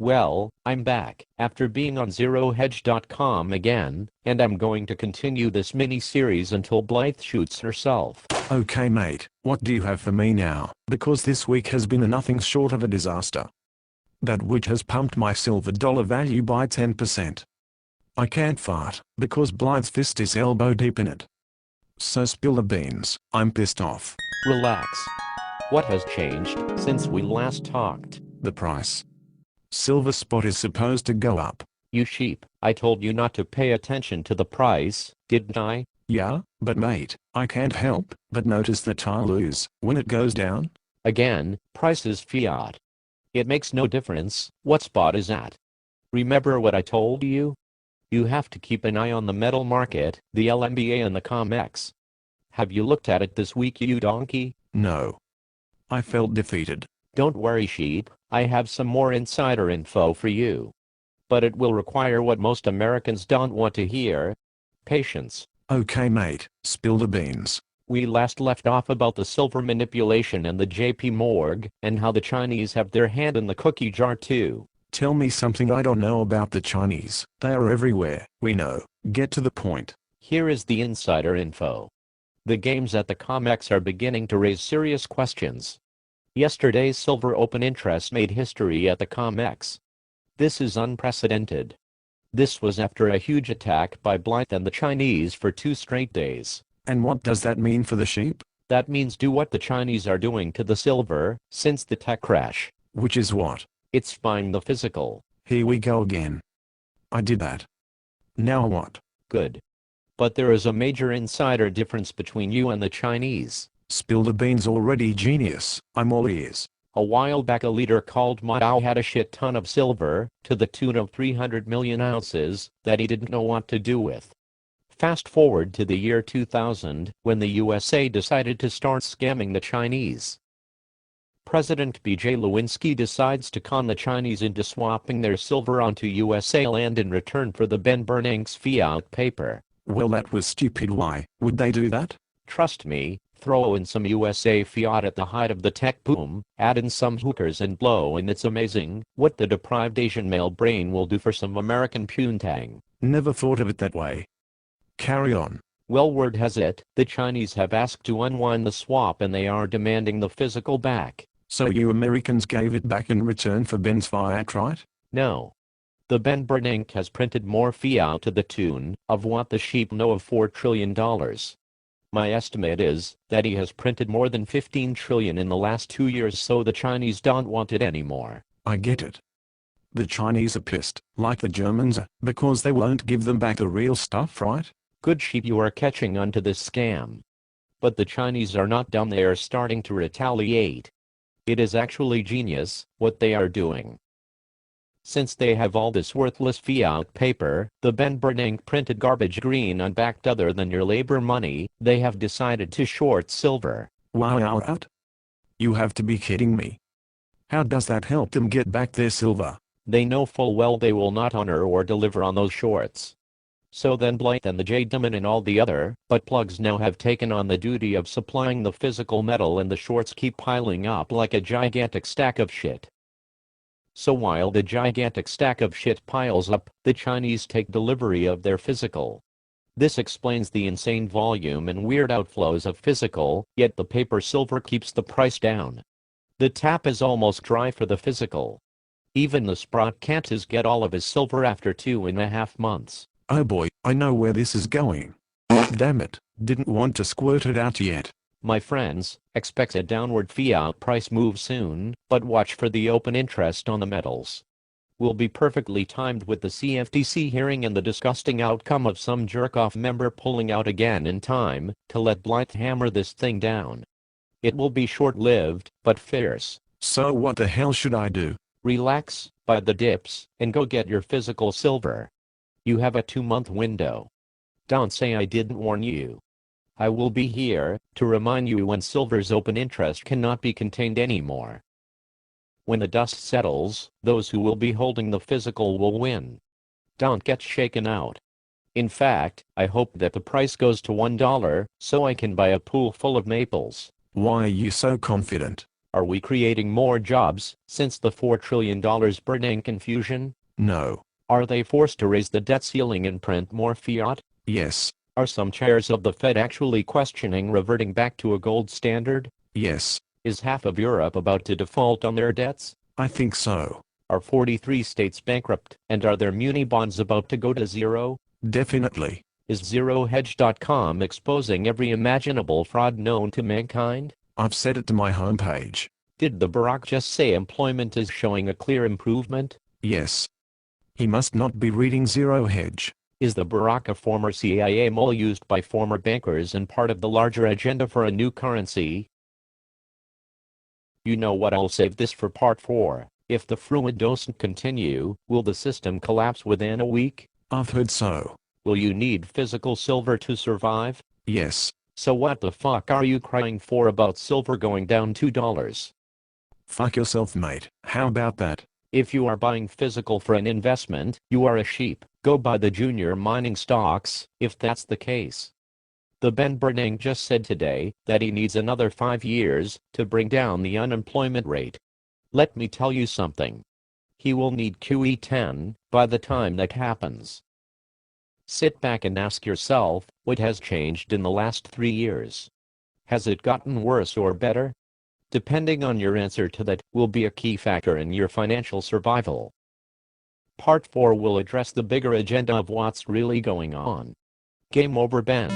Well, I'm back after being on ZeroHedge.com again, and I'm going to continue this mini-series until Blythe shoots herself. Okay mate, what do you have for me now? Because this week has been a nothing short of a disaster. That witch has pumped my silver dollar value by 10%. I can't fart, because Blythe's fist is elbow deep in it. So spill the beans, I'm pissed off. Relax. What has changed since we last talked? The price. Silver spot is supposed to go up. You sheep, I told you not to pay attention to the price, didn't I? Yeah, but mate, I can't help but notice that I lose when it goes down. Again, price is fiat. It makes no difference what spot is at. Remember what I told you? You have to keep an eye on the metal market, the LMBA and the COMEX. Have you looked at it this week, you donkey? No. I felt defeated. Don't worry, sheep, I have some more insider info for you. But it will require what most Americans don't want to hear. Patience. Okay mate, spill the beans. We last left off about the silver manipulation and the JP Morgan, and how the Chinese have their hand in the cookie jar too. Tell me something I don't know about the Chinese. They are everywhere, we know. Get to the point. Here is the insider info. The games at the COMEX are beginning to raise serious questions. Yesterday's silver open interest made history at the COMEX. This is unprecedented. This was after a huge attack by Blythe and the Chinese for 2 straight days. And what does that mean for the sheep? That means do what the Chinese are doing to the silver since the tech crash. Which is what? It's buying the physical. Here we go again. I did that. Now what? Good. But there is a major insider difference between you and the Chinese. Spill the beans already, genius. I'm all ears. A while back a leader called Mao had a shit ton of silver, to the tune of 300 million ounces, that he didn't know what to do with. Fast forward to the year 2000, when the USA decided to start scamming the Chinese. President B.J. Lewinsky decides to con the Chinese into swapping their silver onto USA land in return for the Ben Bernanke's fiat paper. Well, that was stupid. Why would they do that? Trust me, throw in some USA fiat at the height of the tech boom, add in some hookers and blow, and it's amazing what the deprived Asian male brain will do for some American poontang. Never thought of it that way. Carry on. Well, word has it, the Chinese have asked to unwind the swap and they are demanding the physical back. So you Americans gave it back in return for Ben's fiat, right? No. The Ben Bernanke has printed more fiat to the tune of what the sheep know of $4 trillion. My estimate is that he has printed more than 15 trillion in the last 2 years, so the Chinese don't want it anymore. I get it. The Chinese are pissed, like the Germans are, because they won't give them back the real stuff, right? Good sheep, you are catching on to this scam. But the Chinese are not dumb, they are starting to retaliate. It is actually genius what they are doing. Since they have all this worthless fiat paper, the Ben Bernanke printed garbage green unbacked other than your labor money, they have decided to short silver. Wow. You have to be kidding me. How does that help them get back their silver? They know full well they will not honor or deliver on those shorts. So then Blythe and the J. Diamond and all the other butt plugs now have taken on the duty of supplying the physical metal, and the shorts keep piling up like a gigantic stack of shit. So while the gigantic stack of shit piles up, the Chinese take delivery of their physical. This explains the insane volume and weird outflows of physical, yet the paper silver keeps the price down. The tap is almost dry for the physical. Even the Sprott can't get all of his silver after 2.5 months. Oh boy, I know where this is going. Damn it, didn't want to squirt it out yet. My friends, expect a downward fiat price move soon, but watch for the open interest on the metals. Will be perfectly timed with the CFTC hearing and the disgusting outcome of some jerk-off member pulling out again in time to let Blythe hammer this thing down. It will be short-lived, but fierce. So what the hell should I do? Relax, buy the dips, and go get your physical silver. You have a 2-month window. Don't say I didn't warn you. I will be here to remind you when silver's open interest cannot be contained anymore. When the dust settles, those who will be holding the physical will win. Don't get shaken out. In fact, I hope that the price goes to $1 so I can buy a pool full of maples. Why are you so confident? Are we creating more jobs since the $4 trillion burning confusion? No. Are they forced to raise the debt ceiling and print more fiat? Yes. Are some chairs of the Fed actually questioning reverting back to a gold standard? Yes. Is half of Europe about to default on their debts? I think so. Are 43 states bankrupt, and are their muni bonds about to go to zero? Definitely. Is ZeroHedge.com exposing every imaginable fraud known to mankind? I've set it to my homepage. Did the Barack just say employment is showing a clear improvement? Yes. He must not be reading Zero Hedge. Is the Barack a former CIA mole used by former bankers and part of the larger agenda for a new currency? You know what, I'll save this for part 4. If the fraud doesn't continue, will the system collapse within a week? I've heard so. Will you need physical silver to survive? Yes. So what the fuck are you crying for about silver going down $2? Fuck yourself, mate. How about that? If you are buying physical for an investment, you are a sheep. Go buy the junior mining stocks, if that's the case. The Ben Bernanke just said today that he needs another 5 years to bring down the unemployment rate. Let me tell you something. He will need QE10 by the time that happens. Sit back and ask yourself, what has changed in the last 3 years? Has it gotten worse or better? Depending on your answer to that will be a key factor in your financial survival. Part 4 will address the bigger agenda of what's really going on. Game over, Ben.